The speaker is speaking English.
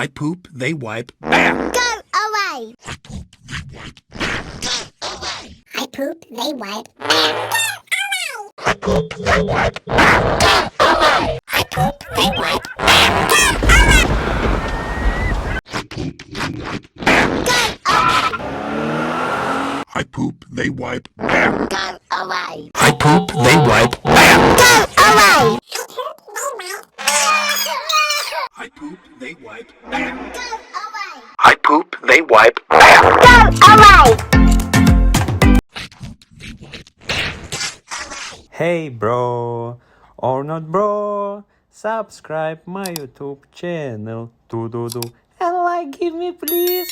I poop, they wipe, bam! Go away! I poop, they wipe, bam! I poop, they wipe, bam! I poop, they wipe, I poop, they wipe, bam! go away! I poop, they wipe, bam! Go away! I poop, they wipe, bam! Go away! I poop, they wipe, bam! Go away! Hey bro, or not bro, subscribe my YouTube channel, and like give me please.